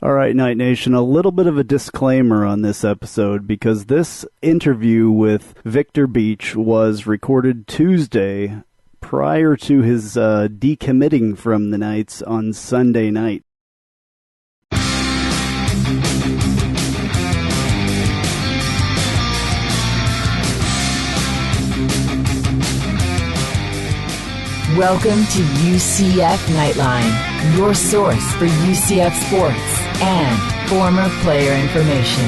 All right, Night Nation, a little bit of a disclaimer on this episode because this interview with Viktor Beach was recorded Tuesday prior to his decommitting from the Knights on Sunday night. Welcome to UCF Knightline, your source for UCF sports and former player information.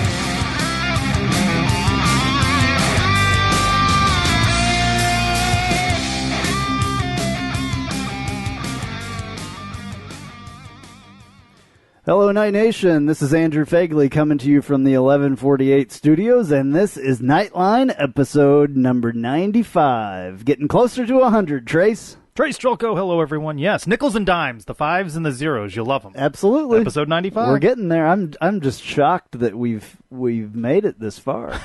Hello, Night Nation. This is Andrew Phegley coming to you from the 1148 studios, and this is Knightline, episode number 95. Getting closer to 100, Trace. Trace Trylko, hello everyone. Yes, nickels and dimes, the fives and the zeros, you'll love them. Absolutely. Episode 95. We're getting there. I'm just shocked that we've made it this far.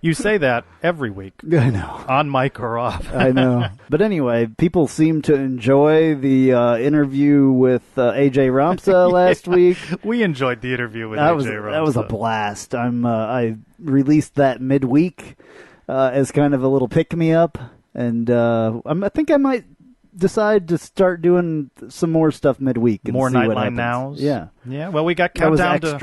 You say that every week. I know. On mic or off. I know. But anyway, people seem to enjoy the interview with AJ Ramsa last week. We enjoyed the interview with AJ Ramsa. That was a blast. I released that midweek as kind of a little pick-me-up. And I think I might decide to start doing some more stuff midweek. And more see what Knightline happens. nows? Yeah. Yeah, well, we got countdown that was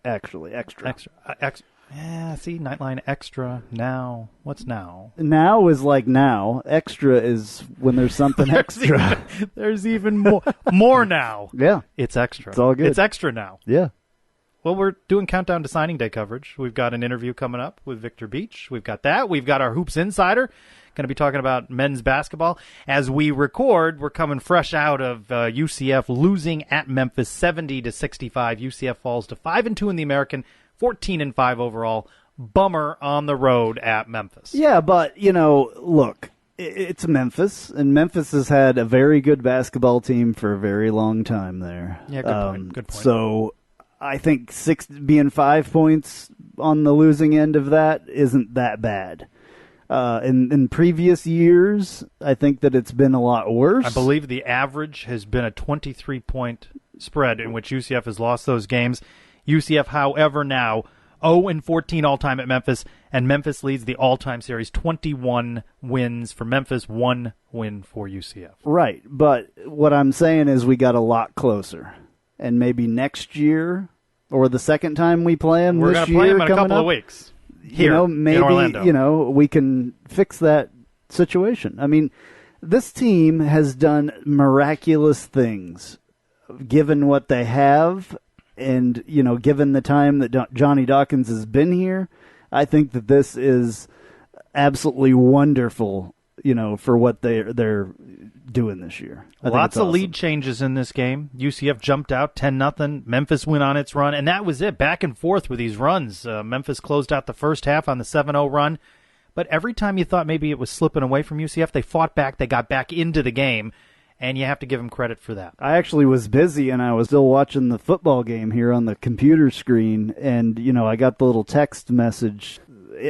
extra. Yeah, see, Knightline extra, now. What's now? Now is like now. Extra is when there's something extra. There's even more. More now. Yeah. It's extra. It's all good. It's extra now. Yeah. Well, we're doing Countdown to Signing Day coverage. We've got an interview coming up with Viktor Beach. We've got that. We've got our Hoops Insider. Going to be talking about men's basketball. As we record, we're coming fresh out of UCF losing at Memphis 70-65. UCF falls to 5-2 in the American, 14-5 overall. Bummer on the road at Memphis. Yeah, but, look, it's Memphis, and Memphis has had a very good basketball team for a very long time there. Yeah, good point. Good point. So I think being 5 points on the losing end of that isn't that bad. In previous years, I think that it's been a lot worse. I believe the average has been a 23-point spread in which UCF has lost those games. UCF, however, now 0-14 all-time at Memphis, and Memphis leads the all-time series 21 wins for Memphis, 1 win for UCF. Right, but what I'm saying is we got a lot closer. And maybe next year, or the second time we play them We're this going to play year them in a couple up, of weeks. Here, maybe, in Orlando. We can fix that situation. I mean, this team has done miraculous things, given what they have, and, given the time that Johnny Dawkins has been here. I think that this is absolutely wonderful, for what they're doing this year. Lots of lead changes in this game. UCF jumped out 10-0. Memphis went on its run, and that was it. Back and forth with these runs. Memphis closed out the first half on the 7-0 run. But every time you thought maybe it was slipping away from UCF, they fought back. They got back into the game, and you have to give them credit for that. I actually was busy, and I was still watching the football game here on the computer screen, and, I got the little text message.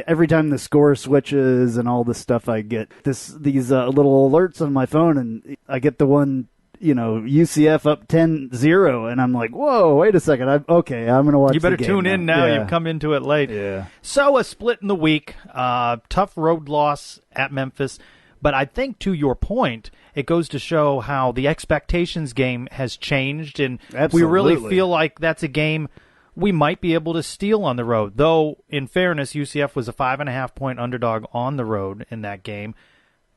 Every time the score switches and all this stuff, I get these little alerts on my phone, and I get the one, UCF up 10-0, and I'm like, whoa, wait a second. I'm going to watch the game. You better tune in now. Yeah. You've come into it late. Yeah. So a split in the week, tough road loss at Memphis. But I think, to your point, it goes to show how the expectations game has changed, and Absolutely. We really feel like that's a game we might be able to steal on the road. Though, in fairness, UCF was a 5.5-point underdog on the road in that game.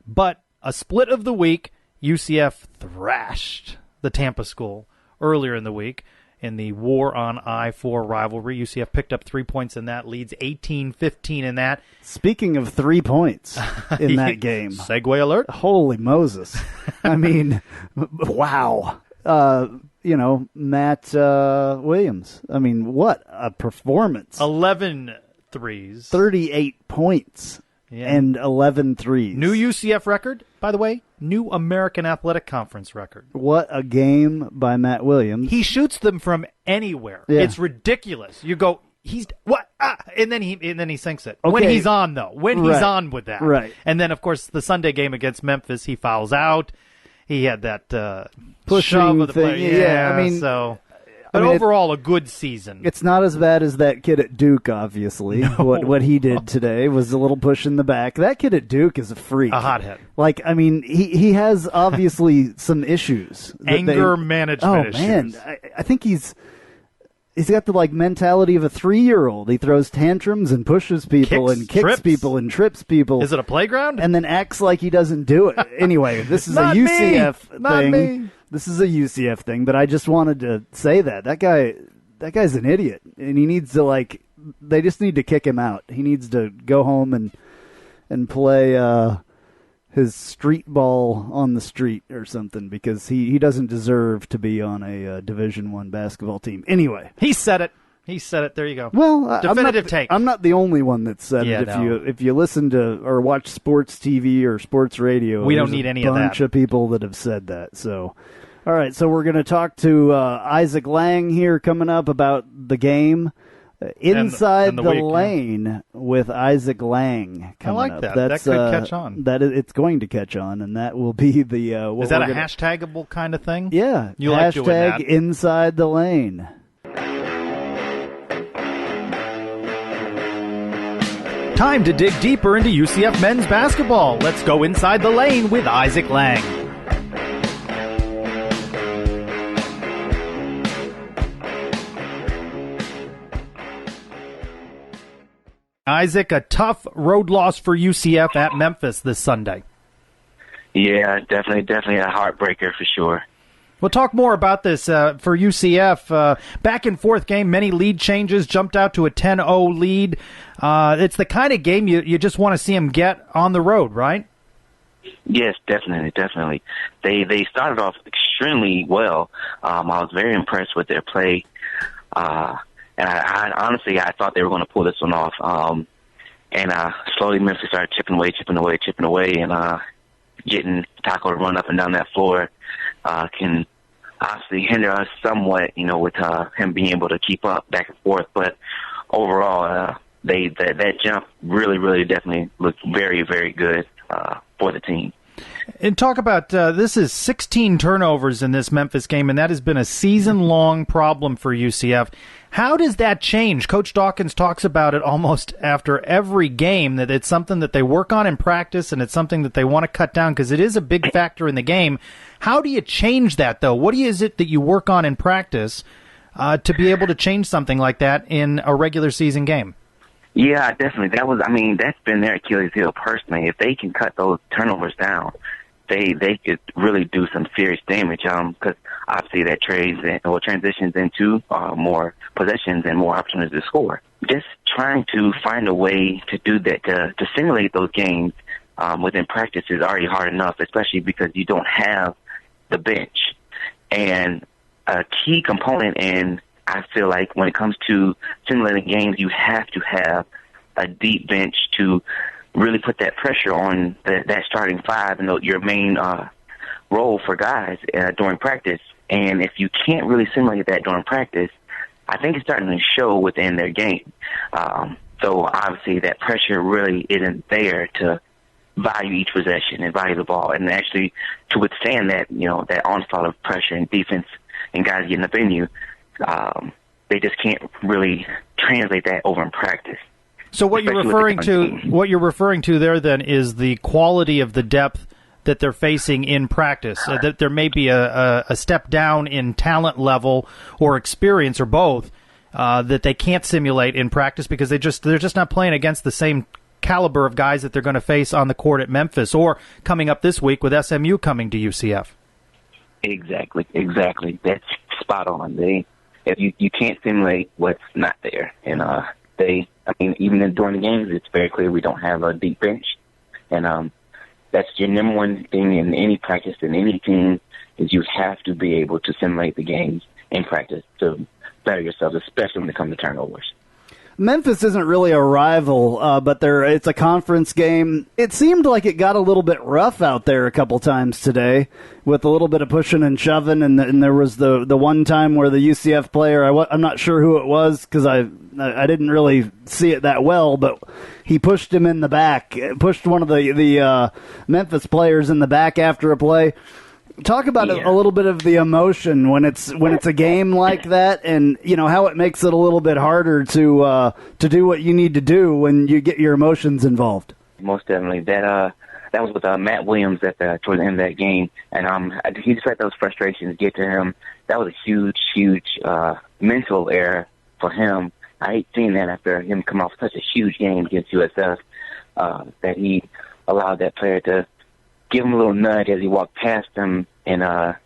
But a split of the week, UCF thrashed the Tampa School earlier in the week in the War on I-4 rivalry. UCF picked up 3 points in that, leads 18-15 in that. Speaking of 3 points in that game. Segue alert. Holy Moses. I mean, wow. Matt Williams. I mean, what a performance. 11 threes. 38 points and 11 threes. New UCF record, by the way. New American Athletic Conference record. What a game by Matt Williams. He shoots them from anywhere. Yeah. It's ridiculous. You go, he's what? And then he sinks it. Okay. When he's on, though. When he's on with that. Right. And then, of course, the Sunday game against Memphis, he fouls out. He had that pushing shove of the thing. player. Yeah, I mean, so But overall, a good season. It's not as bad as that kid at Duke, obviously. No. What he did today was a little push in the back. That kid at Duke is a freak. A hothead. Like, I mean, he has obviously some issues. Anger management issues. Man, I think he's got the mentality of a 3-year-old. He throws tantrums and pushes people and kicks people and trips people. Is it a playground? And then acts like he doesn't do it. Anyway, this is a UCF thing. Not me. This is a UCF thing, but I just wanted to say that guy's an idiot, and he needs to they just need to kick him out. He needs to go home and play his street ball on the street or something, because he doesn't deserve to be on a Division I basketball team. Anyway, he said it. There you go. Well, definitive take. I'm not the only one that said it. If you listen to or watch sports TV or sports radio, we don't need any of that. A bunch of people that have said that. So, all right. So we're going to talk to Isaac Lang here coming up about the game. Inside the Lane with Isaac Lang coming I like up. that. That could catch on. It's going to catch on, and that will be the. Is that a hashtagable kind of thing? Yeah. You like doing that. Hashtag Inside the Lane. Time to dig deeper into UCF men's basketball. Let's go inside the lane with Isaac Lang. Isaac, a tough road loss for UCF at Memphis this Sunday. Yeah, definitely a heartbreaker for sure. We'll talk more about this for UCF. Back and forth game, many lead changes, jumped out to a 10-0 lead. It's the kind of game you just want to see them get on the road, right? Yes, definitely. They started off extremely well. I was very impressed with their play. And I honestly thought they were going to pull this one off. And slowly Memphis started chipping away, and getting Taco to run up and down that floor can obviously hinder us somewhat, with him being able to keep up back and forth. But overall, that jump really definitely looked very, very good for the team. And talk about this is 16 turnovers in this Memphis game, and that has been a season-long problem for UCF. How does that change? Coach Dawkins talks about it almost after every game, that it's something that they work on in practice, and it's something that they want to cut down because it is a big factor in the game. How do you change that, though? What is it that you work on in practice to be able to change something like that in a regular season game? Yeah, definitely. That's been their Achilles heel personally. If they can cut those turnovers down, they could really do some serious damage. Because obviously that transitions into more possessions and more opportunities to score. Just trying to find a way to do that, to simulate those games within practice is already hard enough, especially because you don't have the bench. And a key component in, I feel like, when it comes to simulating games, you have to have a deep bench to really put that pressure on that starting five and your main role for guys during practice. And if you can't really simulate that during practice, I think it's starting to show within their game. So obviously that pressure really isn't there to value each possession and value the ball, and actually to withstand that, that onslaught of pressure and defense and guys getting up in you. They just can't really translate that over in practice. So what you're referring to there then is the quality of the depth that they're facing in practice. That there may be a step down in talent level or experience or both that they can't simulate in practice because they're just not playing against the same caliber of guys that they're going to face on the court at Memphis or coming up this week with SMU coming to UCF. Exactly. That's spot on. If you can't simulate what's not there, and even during the games, it's very clear we don't have a deep bench, and that's your number one thing in any practice in any team is you have to be able to simulate the games in practice to better yourself, especially when it comes to turnovers. Memphis isn't really a rival, but it's a conference game. It seemed like it got a little bit rough out there a couple times today with a little bit of pushing and shoving, and there was the one time where the UCF player, I'm not sure who it was because I didn't really see it that well, but he pushed him in the back, pushed one of the Memphis players in the back after a play. Talk about a little bit of the emotion when it's a game like that, and how it makes it a little bit harder to do what you need to do when you get your emotions involved. Most definitely. That was with Matt Williams toward the end of that game, and he just let those frustrations get to him. That was a huge mental error for him. I hate seeing that after him come off such a huge game against USF, that he allowed that player to give him a little nudge as he walked past him, and the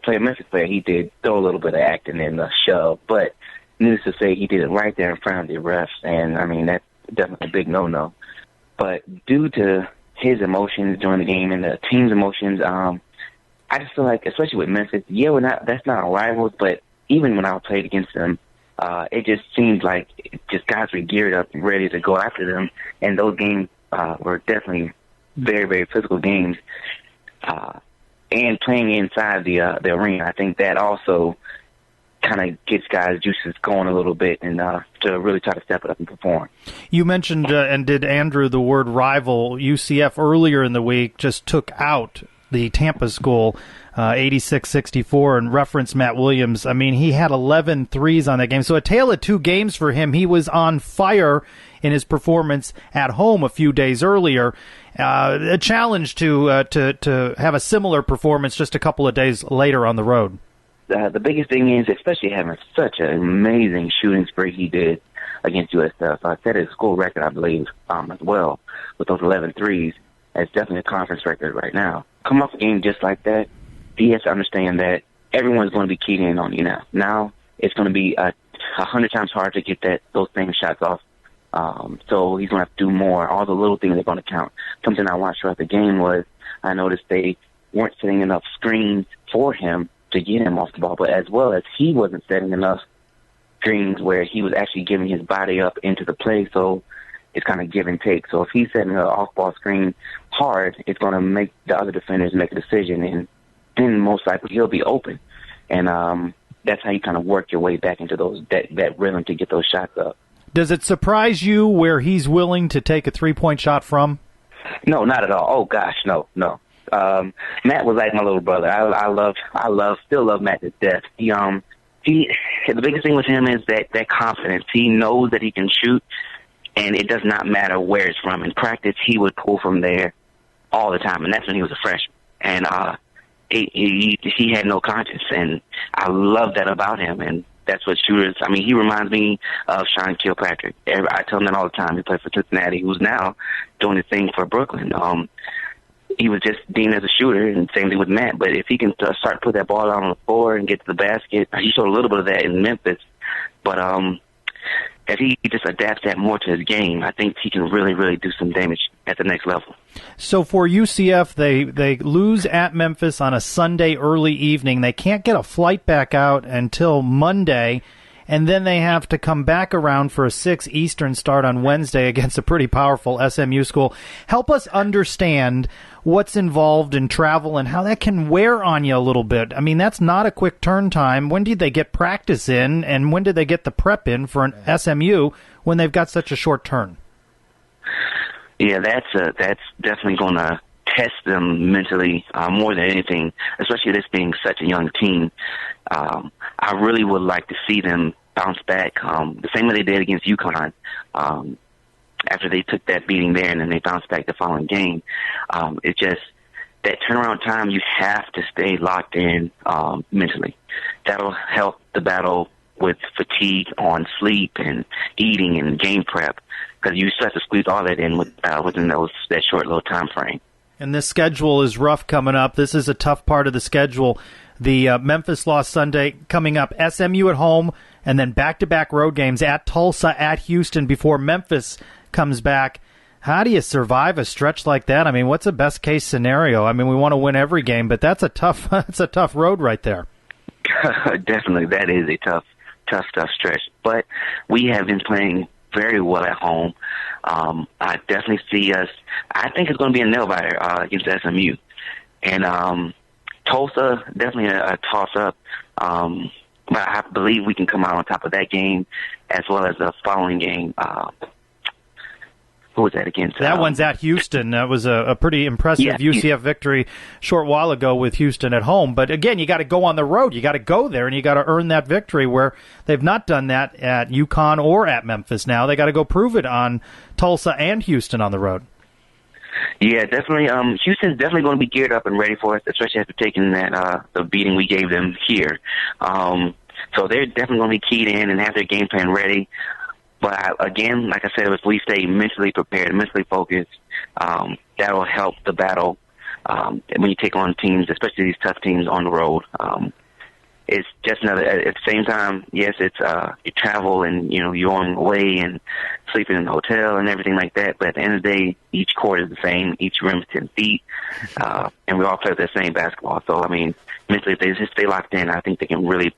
player, Memphis player, he did throw a little bit of acting in the shove, but needless to say, he did it right there in front of the refs, and I mean, that's definitely a big no-no. But due to his emotions during the game and the team's emotions, I just feel like, especially with Memphis, that's not our rivals, but even when I played against them, it just seemed like guys were geared up and ready to go after them, and those games were definitely very, very physical games, and playing inside the arena. I think that also kind of gets guys' juices going a little bit, and to really try to step it up and perform. You mentioned, and did Andrew, the word rival. UCF earlier in the week just took out the Tampa school 86-64, and referenced Matt Williams. I mean, he had 11 threes on that game. So a tale of two games for him. He was on fire in his performance at home a few days earlier. A challenge to have a similar performance just a couple of days later on the road. The biggest thing is, especially having such an amazing shooting spree he did against USF. I set his school record, I believe, as well, with those 11 threes. It's definitely a conference record right now. Come off a game just like that, he has to understand that everyone's going to be keyed in on you now. Now it's going to be 100 times harder to get those same shots off. So he's going to have to do more. All the little things are going to count. Something I watched throughout the game was I noticed they weren't setting enough screens for him to get him off the ball, but as well as he wasn't setting enough screens where he was actually giving his body up into the play, so it's kind of give and take. So if he's setting an off-ball screen hard, it's going to make the other defenders make a decision, and then most likely he'll be open. And that's how you kind of work your way back into that rhythm to get those shots up. Does it surprise you where he's willing to take a three-point shot from? No, not at all. Oh, gosh, no. Matt was like my little brother. I still love Matt to death. The biggest thing with him is that confidence. He knows that he can shoot, and it does not matter where it's from. In practice, he would pull from there all the time, and that's when he was a freshman. And he had no conscience, and I love that about him. And that's what shooters. I mean, he reminds me of Sean Kilpatrick. I tell him that all the time. He played for Cincinnati, who's now doing his thing for Brooklyn. He was just deemed as a shooter, and same thing with Matt. But if he can start to put that ball out on the floor and get to the basket, he showed a little bit of that in Memphis. But if he just adapts that more to his game, I think he can really, really do some damage at the next level. So for UCF, they lose at Memphis on a Sunday early evening. They can't get a flight back out until Monday, and then they have to come back around for a 6 Eastern start on Wednesday against a pretty powerful SMU school. Help us understand what's involved in travel and how that can wear on you a little bit. I mean, that's not a quick turn time. When did they get practice in, and when did they get the prep in for an SMU when they've got such a short turn? Yeah, that's definitely going to test them mentally more than anything, especially this being such a young team. I really would like to see them bounce back the same way they did against UConn. After they took that beating there and then they bounced back the following game. It's just that turnaround time, you have to stay locked in mentally. That'll help the battle with fatigue on sleep and eating and game prep, because you still have to squeeze all that in within that short little time frame. And this schedule is rough coming up. This is a tough part of the schedule. The Memphis loss Sunday coming up, SMU at home, and then back-to-back road games at Tulsa, at Houston before Memphis comes back. How do you survive a stretch like that? I mean, what's a best-case scenario? I mean, we want to win every game, but that's a tough road right there. Definitely, that is a tough stretch. But we have been playing very well at home. I definitely see us. I think it's going to be a nail-biter against SMU. And Tulsa, definitely a toss-up. But I believe we can come out on top of that game as well as the following game. who was that against? That one's at Houston. That was a pretty impressive UCF victory a short while ago with Houston at home. But again, you got to go on the road. You got to go there, and you got to earn that victory where they've not done that at UConn or at Memphis now. They got to go prove it on Tulsa and Houston on the road. Yeah, definitely. Houston's definitely going to be geared up and ready for us, especially after taking that the beating we gave them here. So they're definitely going to be keyed in and have their game plan ready. But again, like I said, if we stay mentally prepared, mentally focused, that will help the battle when you take on teams, especially these tough teams on the road. It's just another. At the same time, yes, it's you travel and you're on the way and sleeping in the hotel and everything like that. But at the end of the day, each court is the same. Each rim is 10 feet, and we all play the same basketball. So I mean, mentally, if they just stay locked in, I think they can really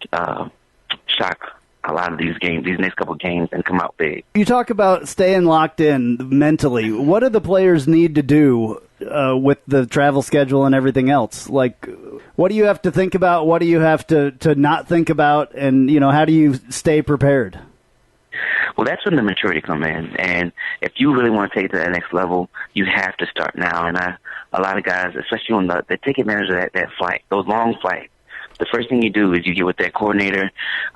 shock a lot of these games, these next couple of games, and come out big. You talk about staying locked in mentally. What do the players need to do with the travel schedule and everything else? Like, what do you have to think about? What do you have to not think about? And, how do you stay prepared? Well, that's when the maturity comes in. And if you really want to take it to that next level, you have to start now. And a lot of guys, especially on they take advantage of that flight, those long flights. The first thing you do is you get with that coordinator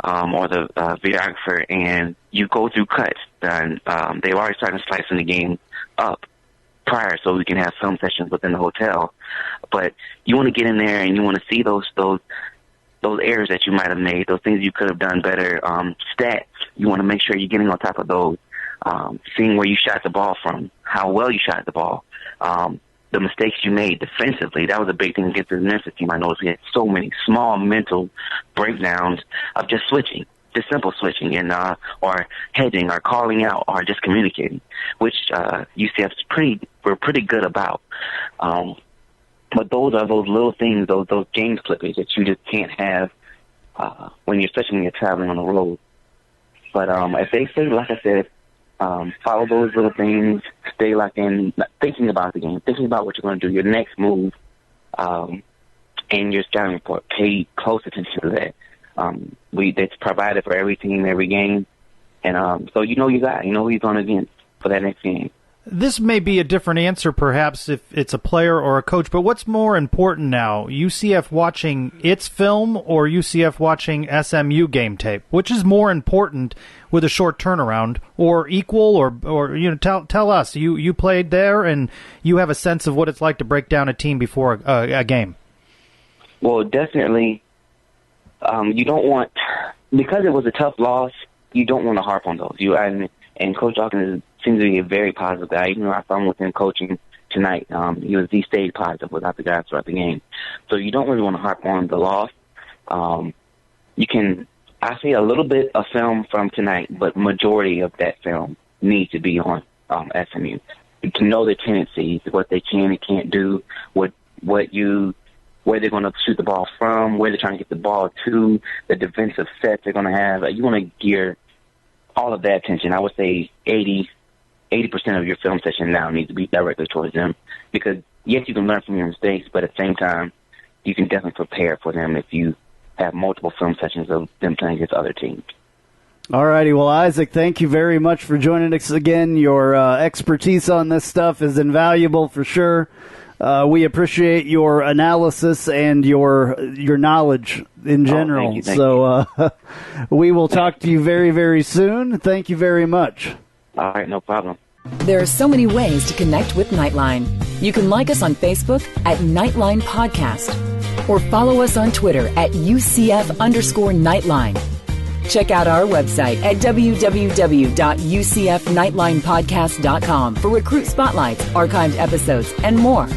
or the videographer, and you go through cuts. And they've already started slicing the game up prior, so we can have film sessions within the hotel. But you want to get in there and you want to see those errors that you might have made, those things you could have done better. Stats, you want to make sure you're getting on top of those. Seeing where you shot the ball from, how well you shot the ball. The mistakes you made defensively, that was a big thing against the Memphis team. I noticed we had so many small mental breakdowns of just switching, just simple switching, and or hedging, or calling out, or just communicating, which we're pretty good about. But those are those little things, those game slippage that you just can't have especially when you're traveling on the road. But if they say, like I said, follow those little things, stay locked in, thinking about the game, thinking about what you're going to do, your next move, and your scouting report. Pay close attention to that. It's provided for every team, every game, and so you know who you're going against for that next game. This may be a different answer, perhaps, if it's a player or a coach, but what's more important now, UCF watching its film or UCF watching SMU game tape? Which is more important with a short turnaround, or equal, or tell us. You played there, and you have a sense of what it's like to break down a team before a game. Well, definitely, you don't want, because it was a tough loss, you don't want to harp on those. And Coach Dawkins seems to be a very positive guy. Even though I saw him with him coaching tonight, he stayed positive without the guys throughout the game. So you don't really want to harp on the loss. I see a little bit of film from tonight, but majority of that film needs to be on SMU. To know their tendencies, what they can and can't do, where they're going to shoot the ball from, where they're trying to get the ball to, the defensive sets they're going to have. You want to gear all of that attention. I would say 80% of your film session now needs to be directly towards them, because yes, you can learn from your mistakes, but at the same time, you can definitely prepare for them if you have multiple film sessions of them playing against other teams. All righty. Well, Isaac, thank you very much for joining us again. Your expertise on this stuff is invaluable for sure. We appreciate your analysis and your knowledge in general. Thank you. We will talk to you very, very soon. Thank you very much. All right, no problem. There are so many ways to connect with Knightline. You can like us on Facebook at Knightline Podcast, or follow us on Twitter at UCF_Knightline. Check out our website at www.ucfnightlinepodcast.com for recruit spotlights, archived episodes, and more.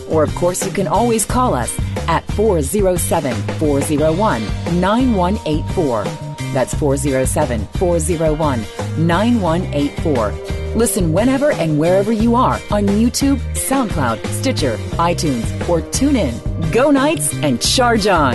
Or, of course, you can always call us at 407-401-9184. That's 407-401-9184. Listen whenever and wherever you are on YouTube, SoundCloud, Stitcher, iTunes, or tune in. Go Knights and charge on!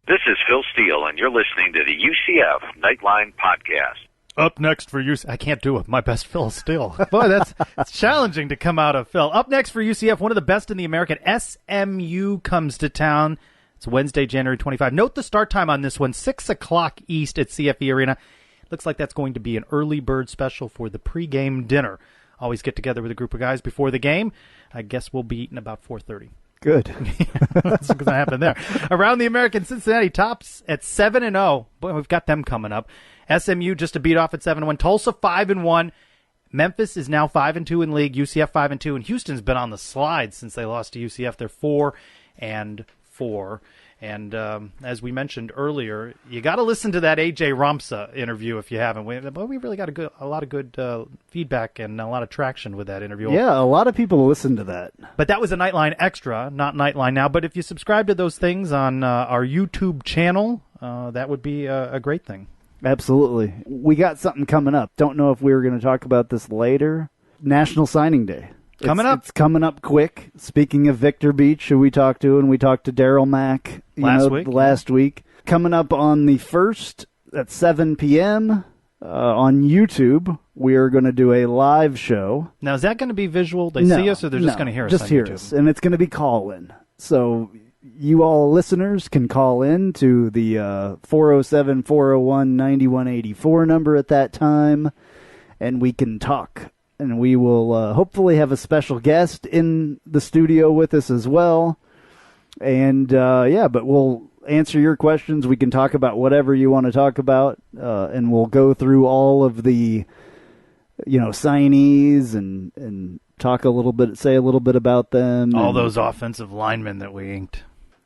This is Phil Steele, and you're listening to the UCF Knightline Podcast. Up next for UCF. I can't do it. My best Phil still. Boy, that's challenging to come out of Phil. Up next for UCF, one of the best in the American, SMU comes to town. It's Wednesday, January 25. Note the start time on this one, 6 o'clock East at CFE Arena. Looks like that's going to be an early bird special for the pregame dinner. Always get together with a group of guys before the game. I guess we'll be eating about 4:30. Good. That's what's going to happen there. Around the American, Cincinnati tops at 7-0. Boy, we've got them coming up. SMU just to beat off at 7-1. Tulsa 5-1. Memphis is now 5-2 in league. UCF 5-2, and Houston's been on the slide since they lost to UCF. They're 4-4. And as we mentioned earlier, you got to listen to that AJ Ramsa interview if you haven't. We really got a lot of good feedback and a lot of traction with that interview. Yeah, a lot of people listen to that. But that was a Knightline Extra, not Knightline Now. But if you subscribe to those things on our YouTube channel, that would be a great thing. Absolutely. We got something coming up. Don't know if we were going to talk about this later. National Signing Day. It's coming up quick. Speaking of Viktor Beach, who we talked to, and we talked to Daryl Mack last week. Coming up on the 1st at 7 p.m. On YouTube, we are going to do a live show. Now, is that going to be visual? They see us, or they're just going to hear us just on hear YouTube? us, and it's going to be call-in. So you all listeners can call in to the 407-401-9184 number at that time, and we can talk. And we will hopefully have a special guest in the studio with us as well. And, but we'll answer your questions. We can talk about whatever you want to talk about. And we'll go through all of the, signees and talk say a little bit about them. All those offensive linemen that we inked.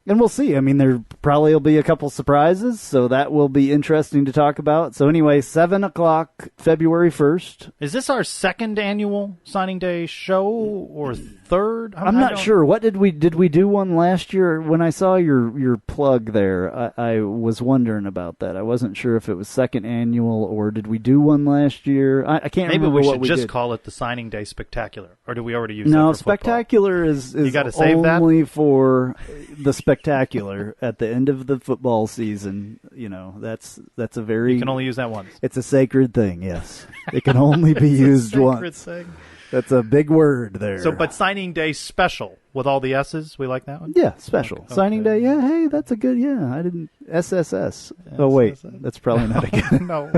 And we'll see. I mean, there probably will be a couple surprises, so that will be interesting to talk about. So anyway, 7 o'clock, February 1st. Is this our second annual signing day show or third? I'm not sure. What did we do one last year? When I saw your plug there, I was wondering about that. I wasn't sure if it was second annual or did we do one last year? I can't remember what we did. Maybe we should just call it the Signing Day Spectacular, or do we already use that No, for football? Spectacular is you gotta save only that? for the spectacular at the end of the football season. That's a very... You can only use that once. It's a sacred thing, yes. It can only be used once. Thing. That's a big word there. So, but Signing Day special with all the S's, we like that one? Yeah, special. Okay. Signing Day, yeah, hey, that's a good, I didn't... SSS. Oh, wait, that's probably not a good... No.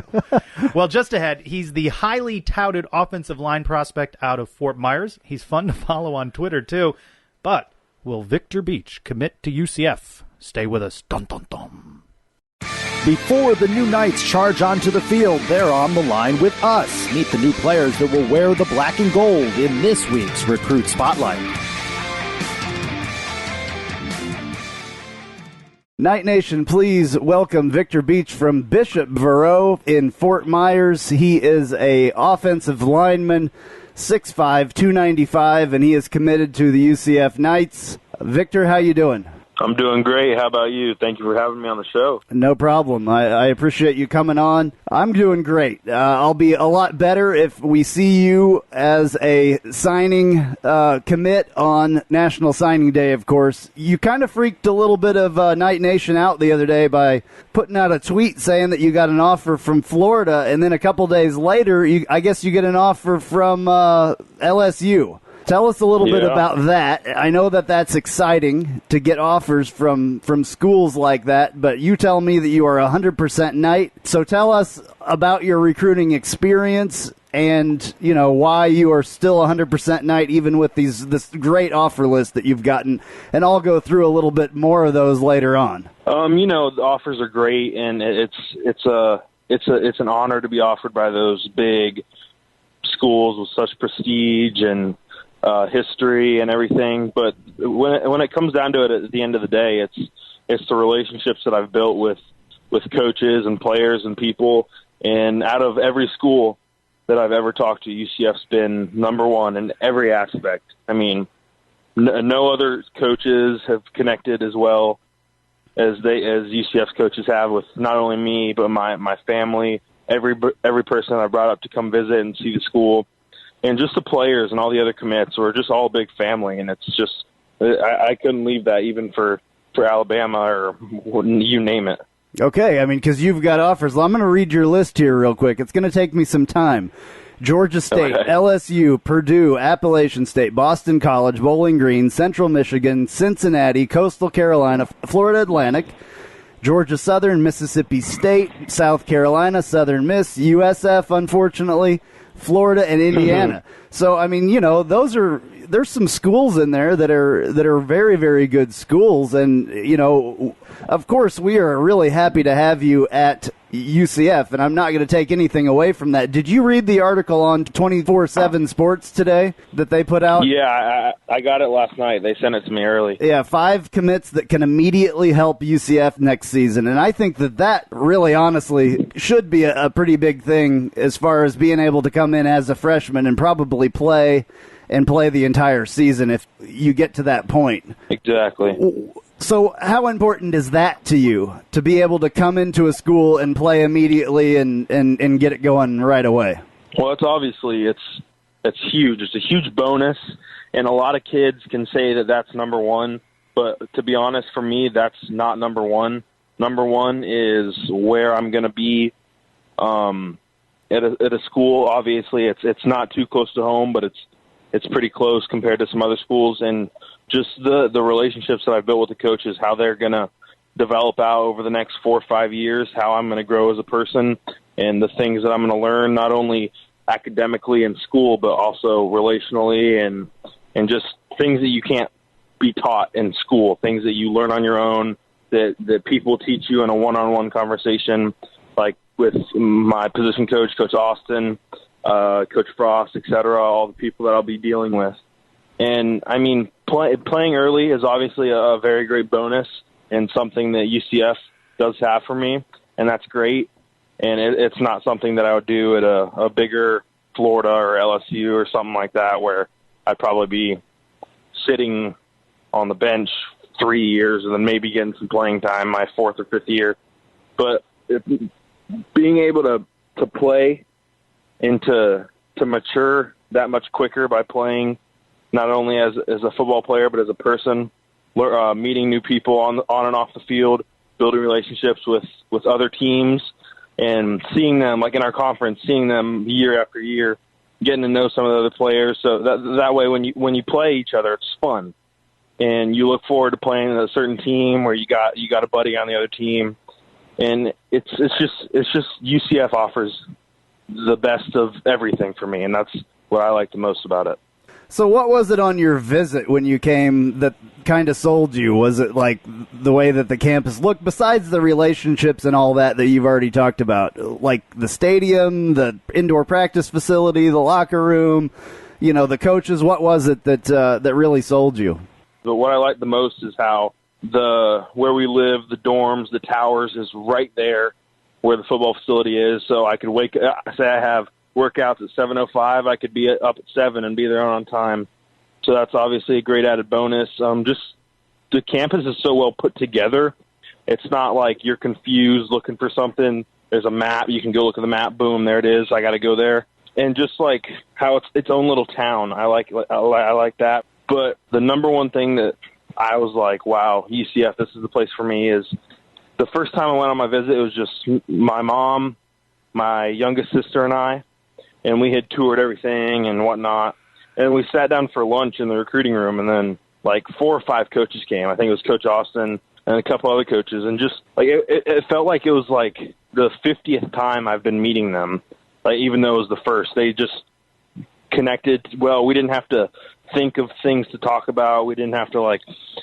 Well, just ahead, he's the highly touted offensive line prospect out of Fort Myers. He's fun to follow on Twitter, too. But will Viktor Beach commit to UCF? Stay with us. Dun, dun, dun. Before the new Knights charge onto the field, they're on the line with us. Meet the new players that will wear the black and gold in this week's Recruit Spotlight. Night Nation, please welcome Viktor Beach from Bishopboro in Fort Myers. He is a offensive lineman, 6'5", 295, and he is committed to the UCF Knights. Viktor, how you doing? I'm doing great. How about you? Thank you for having me on the show. No problem. I appreciate you coming on. I'm doing great. I'll be a lot better if we see you as a signing commit on National Signing Day, of course. You kind of freaked a little bit of Night Nation out the other day by putting out a tweet saying that you got an offer from Florida, and then a couple days later, I guess you get an offer from LSU. Tell us a little bit about that. I know that that's exciting to get offers from schools like that, but you tell me that you are 100% Knight. So tell us about your recruiting experience and, why you are still 100% Knight even with this great offer list that you've gotten. And I'll go through a little bit more of those later on. The offers are great, and it's an honor to be offered by those big schools with such prestige and history and everything, but when it comes down to it, at the end of the day, it's the relationships that I've built with coaches and players and people. And out of every school that I've ever talked to, UCF's been number one in every aspect. I mean, no other coaches have connected as well as UCF's coaches have with not only me but my family, every person I brought up to come visit and see the school. And just the players and all the other commits, we're just all a big family, and it's just I couldn't leave that even for Alabama or you name it. Okay, because you've got offers. Well, I'm going to read your list here real quick. It's going to take me some time. Georgia State, Okay. LSU, Purdue, Appalachian State, Boston College, Bowling Green, Central Michigan, Cincinnati, Coastal Carolina, Florida Atlantic, Georgia Southern, Mississippi State, South Carolina, Southern Miss, USF, unfortunately, Florida, and Indiana. So, I mean, there's some schools in there that are very, very good schools. And, of course, we are really happy to have you at UCF, and I'm not going to take anything away from that. Did you read the article on 24/7 Sports today that they put out? Yeah, I got it last night. They sent it to me early. Yeah, 5 commits that can immediately help UCF next season. And I think that really, honestly, should be a pretty big thing as far as being able to come in as a freshman and probably play the entire season if you get to that point. Exactly. So how important is that to you, to be able to come into a school and play immediately and get it going right away? Well, it's huge. It's a huge bonus, and a lot of kids can say that that's number one. But to be honest, for me, that's not number one. Number one is where I'm going to be at a school. Obviously, it's not too close to home, but it's pretty close compared to some other schools, and just the relationships that I've built with the coaches, how they're going to develop out over the next 4 or 5 years, how I'm going to grow as a person, and the things that I'm going to learn, not only academically in school, but also relationally and just things that you can't be taught in school, things that you learn on your own, that people teach you in a one-on-one conversation, like with my position coach, Coach Austin, Coach Frost, et cetera, all the people that I'll be dealing with. And, I mean, playing early is obviously a very great bonus and something that UCF does have for me, and that's great. And it's not something that I would do at a bigger Florida or LSU or something like that, where I'd probably be sitting on the bench 3 years and then maybe getting some playing time my 4th or 5th year. But being able to play and to mature that much quicker by playing not only as a football player but as a person, meeting new people on and off the field, building relationships with other teams, and seeing them, like in our conference, seeing them year after year, getting to know some of the other players. So that way when you play each other, it's fun. And you look forward to playing a certain team where you got a buddy on the other team. And it's just UCF offers the best of everything for me, and that's what I like the most about it. So what was it on your visit when you came that kind of sold you? Was it like the way that the campus looked, besides the relationships and all that you've already talked about? Like the stadium, the indoor practice facility, the locker room, the coaches? What was it that really sold you? But what I like the most is how where we live, the dorms, the towers is right there where the football facility is. So I could say I have workouts at 7:05, I could be up at 7 and be there on time. So that's obviously a great added bonus. Just the campus is so well put together. It's not like you're confused looking for something. There's a map. You can go look at the map. Boom, there it is. I got to go there. And just like how it's its own little town. I like that. But the number one thing that I was like, wow, UCF, this is the place for me, is the first time I went on my visit, it was just my mom, my youngest sister, and I. And we had toured everything and whatnot. And we sat down for lunch in the recruiting room, and then like 4 or 5 coaches came. I think it was Coach Austin and a couple other coaches. And just like it felt like it was like the 50th time I've been meeting them, like even though it was the first. They just connected well. We didn't have to think of things to talk about. We didn't have to like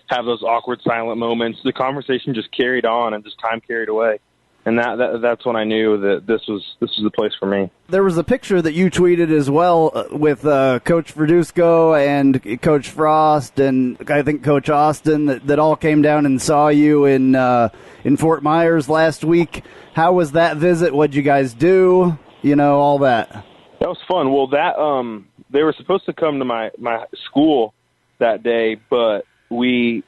have those awkward silent moments. The conversation just carried on and just time carried away. And that's when I knew that this was the place for me. There was a picture that you tweeted as well with Coach Verduzco and Coach Frost and I think Coach Austin that all came down and saw you in Fort Myers last week. How was that visit? What'd you guys do? All that. That was fun. Well, they were supposed to come to my school that day, but they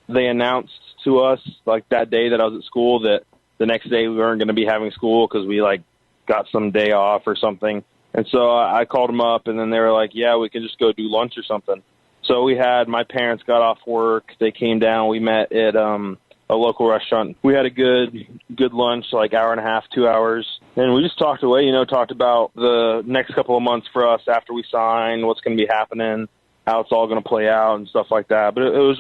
announced to us like that day that I was at school that the next day we weren't going to be having school because we like got some day off or something. And so I called them up, and then they were like, yeah, we can just go do lunch or something. So my parents got off work. They came down. We met at a local restaurant. We had a good lunch, like hour and a half, 2 hours, and we just talked away, talked about the next couple of months for us after we sign, what's going to be happening, how it's all going to play out and stuff like that. But it was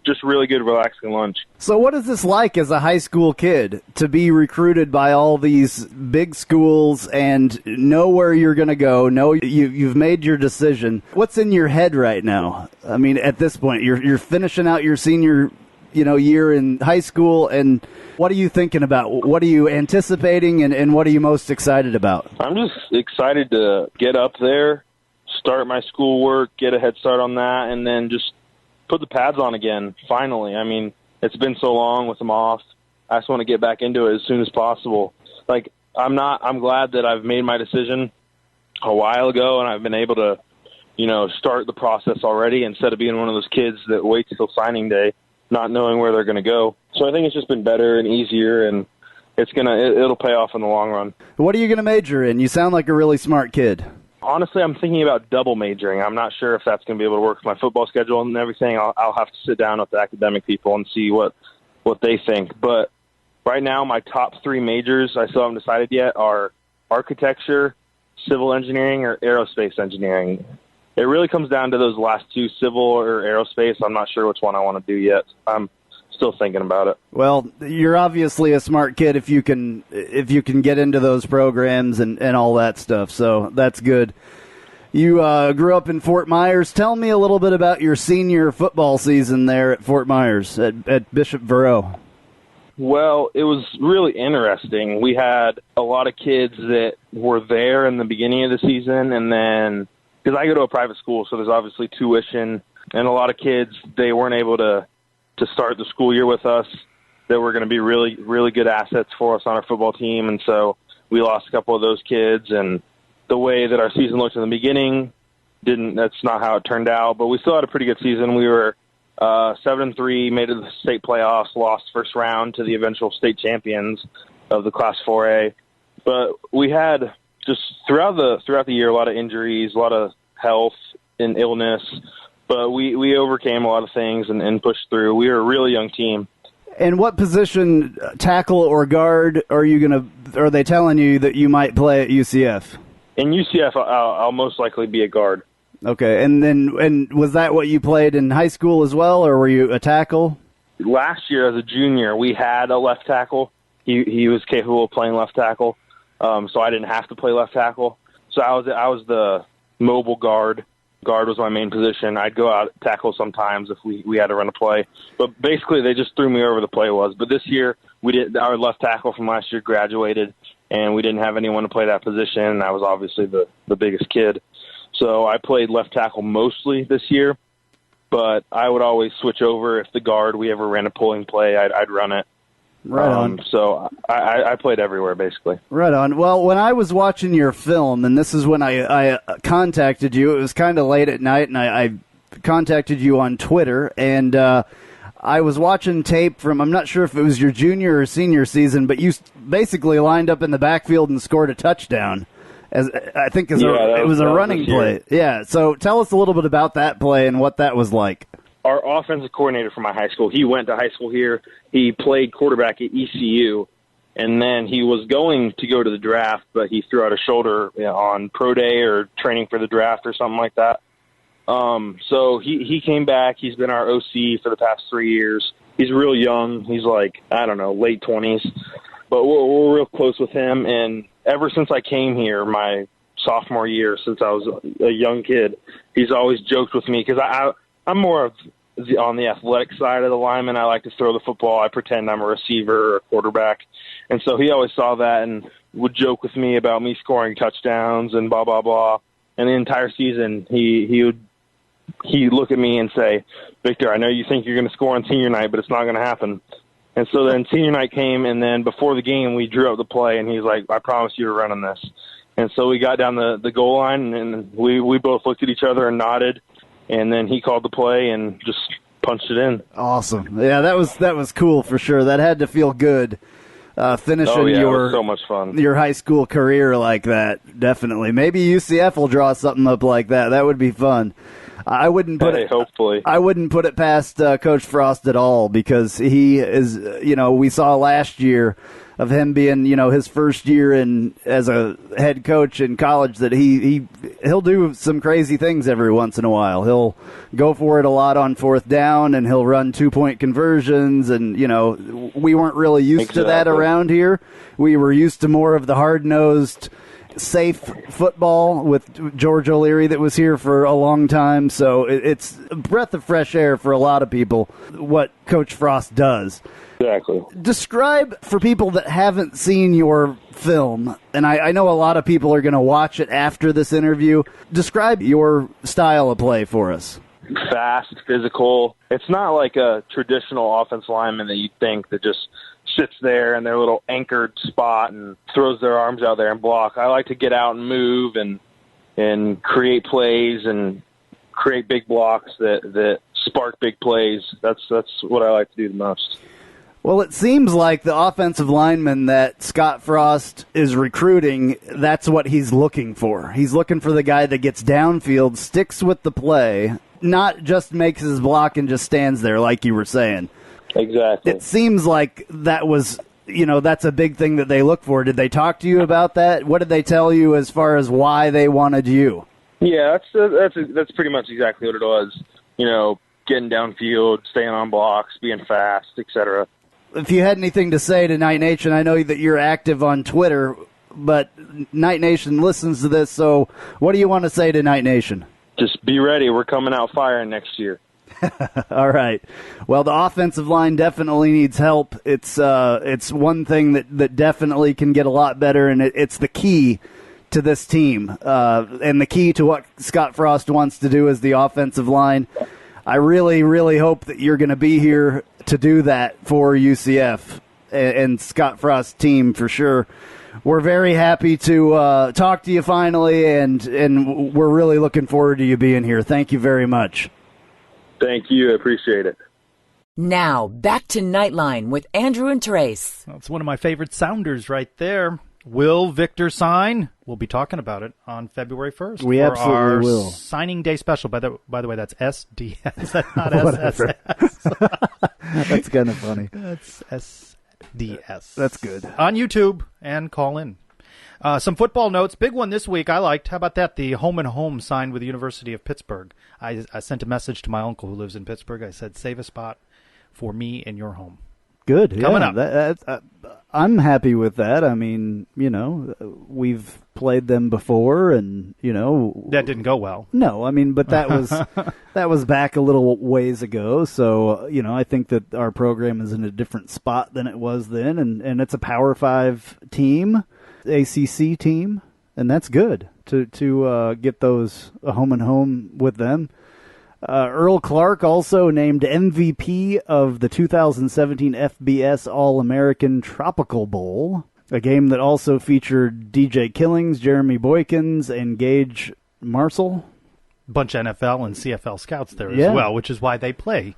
just really good, relaxing lunch. So what is this like as a high school kid to be recruited by all these big schools and know where you're going to go, know you've made your decision? What's in your head right now? I mean, at this point, you're finishing out your senior year in high school, and what are you thinking about? What are you anticipating, and what are you most excited about? I'm just excited to get up there, start my schoolwork, get a head start on that, and then just put the pads on again, finally. I mean, it's been so long with them off. I just want to get back into it as soon as possible. Like, I'm glad that I've made my decision a while ago, and I've been able to, start the process already instead of being one of those kids that waits till signing day, not knowing where they're going to go. So I think it's just been better and easier, and it'll pay off in the long run. What are you going to major in? You sound like a really smart kid. Honestly, I'm thinking about double majoring. I'm not sure if that's going to be able to work with my football schedule and everything. I'll have to sit down with the academic people and see what they think. But right now, my top 3 majors, I still haven't decided yet, are architecture, civil engineering, or aerospace engineering. It really comes down to those last 2, civil or aerospace. I'm not sure which one I want to do yet. I'm still thinking about it. Well, you're obviously a smart kid if you can get into those programs and all that stuff. So that's good. You grew up in Fort Myers. Tell me a little bit about your senior football season there at Fort Myers at Bishop Verreau. Well, it was really interesting. We had a lot of kids that were there in the beginning of the season, and then because I go to a private school, so there's obviously tuition, and a lot of kids, they weren't able to start the school year with us that were going to be really, really good assets for us on our football team. And so we lost a couple of those kids, and the way that our season looked in the beginning, that's not how it turned out, but we still had a pretty good season. We were 7-3, made it to the state playoffs, lost first round to the eventual state champions of the Class 4A. But we had just throughout the year, a lot of injuries, a lot of health and illness, but we overcame a lot of things and pushed through. We were a really young team. And what position, tackle or guard, are they telling you that you might play at UCF? In UCF, I'll most likely be a guard. Okay, and was that what you played in high school as well, or were you a tackle? Last year as a junior, we had a left tackle. He was capable of playing left tackle, so I didn't have to play left tackle. So I was the mobile guard. Guard was my main position. I'd go out tackle sometimes if we had to run a play. But basically, they just threw me wherever the play was. But this year, our left tackle from last year graduated, and we didn't have anyone to play that position, and I was obviously the biggest kid. So I played left tackle mostly this year, but I would always switch over if the guard, we ever ran a pulling play, I'd run it. Right on. So I played everywhere, basically. Right on. Well, when I was watching your film, and this is when I contacted you, it was kind of late at night, and I contacted you on Twitter, and I was watching tape from, I'm not sure if it was your junior or senior season, but you basically lined up in the backfield and scored a touchdown. It was a running play. Yeah, so tell us a little bit about that play and what that was like. Our offensive coordinator from my high school, he went to high school here. He played quarterback at ECU, and then he was going to go to the draft, but he threw out a shoulder on pro day or training for the draft or something like that. So he came back. He's been our OC for the past 3 years. He's real young. He's like, I don't know, late 20s. But we're real close with him, and ever since I came here, my sophomore year, since I was a young kid, he's always joked with me because I'm more on the athletic side of the lineman. I like to throw the football. I pretend I'm a receiver or a quarterback. And so he always saw that and would joke with me about me scoring touchdowns and blah, blah, blah. And the entire season, he'd look at me and say, Victor, I know you think you're going to score on senior night, but it's not going to happen. And so then senior night came, and then before the game, we drew up the play, and he's like, I promise you we're running this. And so we got down the goal line, and we both looked at each other and nodded, and then he called the play and just punched it in. Awesome. Yeah, that was cool for sure. That had to feel good, finishing it was so much fun. Your high school career like that, definitely. Maybe UCF will draw something up like that. That would be fun. I wouldn't put it. Hopefully, I wouldn't put it past Coach Frost at all, because he is. We saw last year of him being, his first year as a head coach in college, that he'll do some crazy things every once in a while. He'll go for it a lot on fourth down, and he'll run 2-point conversions, and we weren't really used to that around here. We were used to more of the hard-nosed, safe football with George O'Leary that was here for a long time. So it's a breath of fresh air for a lot of people what Coach Frost does. Exactly. Describe, for people that haven't seen your film, and I know a lot of people are going to watch it after this interview, describe your style of play for us. Fast, physical. It's not like a traditional offensive lineman that you think that just sits there in their little anchored spot and throws their arms out there and block. I like to get out and move and create plays and create big blocks that spark big plays. That's what I like to do the most. Well, it seems like the offensive lineman that Scott Frost is recruiting, that's what he's looking for. He's looking for the guy that gets downfield, sticks with the play, not just makes his block and just stands there like you were saying. Exactly. It seems like that was, that's a big thing that they look for. Did they talk to you about that? What did they tell you as far as why they wanted you? Yeah, that's pretty much exactly what it was. Getting downfield, staying on blocks, being fast, etc. If you had anything to say to Night Nation, I know that you're active on Twitter, but Night Nation listens to this, so what do you want to say to Night Nation? Just be ready. We're coming out firing next year. All right. Well, the offensive line definitely needs help. It's one thing that definitely can get a lot better, and it's the key to this team, and the key to what Scott Frost wants to do is the offensive line. I really, really hope that you're going to be here to do that for UCF and Scott Frost's team for sure. We're very happy to talk to you finally, and we're really looking forward to you being here. Thank you very much. Thank you. I appreciate it. Now, back to Knightline with Andrew and Trace. That's one of my favorite sounders right there. Will Viktor sign? We'll be talking about it on February 1st. We for absolutely our will. Signing day special. By the way, that's SDS, not SSS. That's kind of funny. That's SDS. That's good. On YouTube, and call in. Some football notes. Big one this week I liked. How about that? The home and home signed with the University of Pittsburgh. I sent a message to my uncle who lives in Pittsburgh. I said, save a spot for me in your home. Good. Coming up. I'm happy with that. I mean, we've played them before, and that didn't go well. No, I mean, but that was back a little ways ago. So I think that our program is in a different spot than it was then, and it's a Power 5 team, ACC team, and that's good to get those home and home with them. Earl Clark also named MVP of the 2017 FBS All-American Tropical Bowl, a game that also featured DJ Killings, Jeremy Boykins, and Gage Marcel. Bunch of NFL and CFL scouts there as well, which is why they play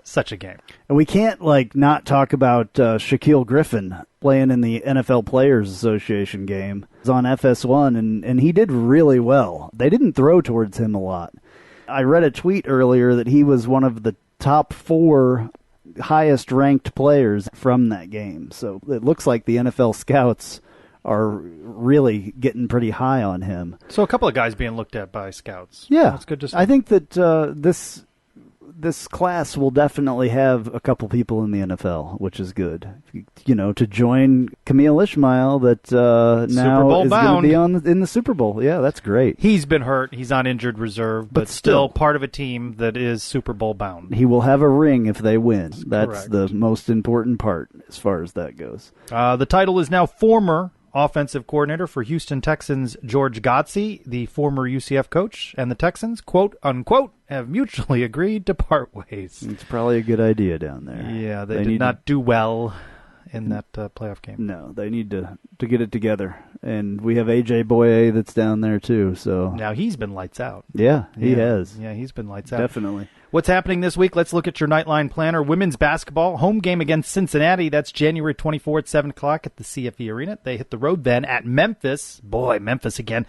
such a game. And we can't not talk about Shaquille Griffin playing in the NFL Players Association game. It was on FS1, and he did really well. They didn't throw towards him a lot. I read a tweet earlier that he was one of the top 4 highest-ranked players from that game. So it looks like the NFL scouts are really getting pretty high on him. So a couple of guys being looked at by scouts. Yeah. That's good to see. I think that this class will definitely have a couple people in the NFL, which is good. To join Camille Ishmael that now is going to be in the Super Bowl. Yeah, that's great. He's been hurt. He's on injured reserve, but still part of a team that is Super Bowl bound. He will have a ring if they win. That's correct. The most important part as far as that goes. The title is now former offensive coordinator for Houston Texans George Godsey, the former UCF coach, and the Texans, quote, unquote, have mutually agreed to part ways. It's probably a good idea down there. Yeah, they did not do well in that playoff game. No, they need to get it together. And we have A.J. Boye that's down there, too. So now he's been lights out. Yeah, he has. Yeah, he's been lights out. Definitely. What's happening this week? Let's look at your Knightline planner. Women's basketball, home game against Cincinnati. That's January 24th at 7 o'clock at the CFE Arena. They hit the road then at Memphis. Boy, Memphis again.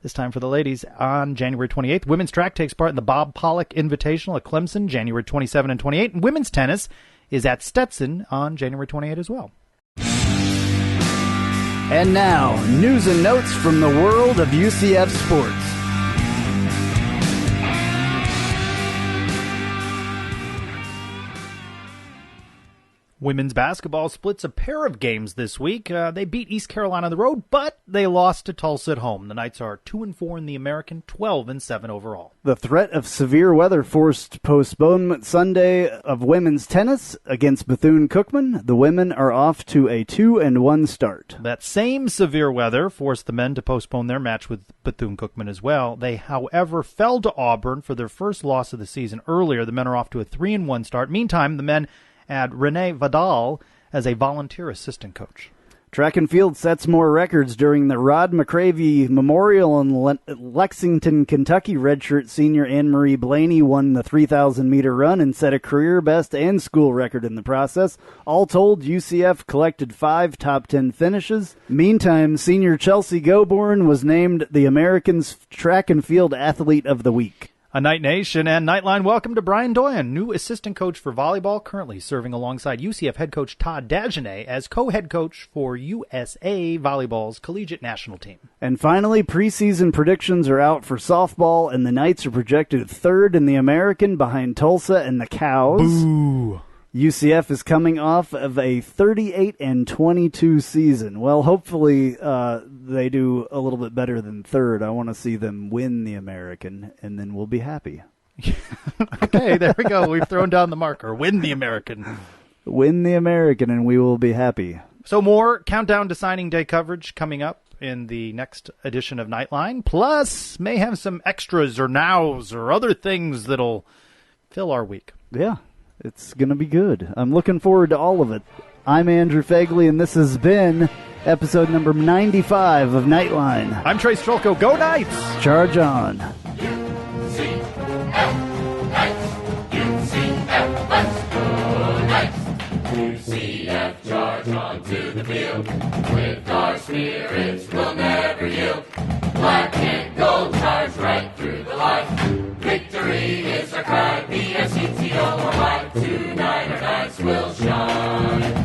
This time for the ladies on January 28th. Women's track takes part in the Bob Pollock Invitational at Clemson, January 27 and 28. And women's tennis is at Stetson on January 28 as well. And now, news and notes from the world of UCF sports. Women's basketball splits a pair of games this week. They beat East Carolina on the road, but they lost to Tulsa at home. The Knights are 2-4 in the American, 12-7 overall. The threat of severe weather forced postponement Sunday of women's tennis against Bethune-Cookman. The women are off to a 2-1 start. That same severe weather forced the men to postpone their match with Bethune-Cookman as well. They, however, fell to Auburn for their first loss of the season earlier. The men are off to a 3-1 start. Meantime, the men add Renee Vidal as a volunteer assistant coach. Track and field sets more records during the Rod McCravey Memorial in Lexington, Kentucky. Redshirt senior Anne-Marie Blaney won the 3,000-meter run and set a career best and school record in the process. All told, UCF collected 5 top 10 finishes. Meantime, senior Chelsea Goborn was named the American's Track and Field Athlete of the Week. A Night Nation and Knightline welcome to Brian Doyen, new assistant coach for volleyball, currently serving alongside UCF head coach Todd Dagenet as co-head coach for USA Volleyball's collegiate national team. And finally, preseason predictions are out for softball, and the Knights are projected 3rd in the American behind Tulsa and the Cows. Boo! UCF is coming off of a 38-22 season. Well, hopefully they do a little bit better than 3rd. I want to see them win the American, and then we'll be happy. Okay, there we go. We've thrown down the marker. Win the American. Win the American, and we will be happy. So more countdown to signing day coverage coming up in the next edition of Knightline. Plus, may have some extras or nows or other things that'll fill our week. Yeah. It's going to be good. I'm looking forward to all of it. I'm Andrew Phegley, and this has been episode number 95 of Knightline. I'm Trace Trylko. Go Knights! Charge on. UCF, charge on to the field. With our spirits, we'll never yield. Black and gold, charge right through the line. Victory is our cry, B-S-E-T-O-R-Y. Tonight our Knights will shine.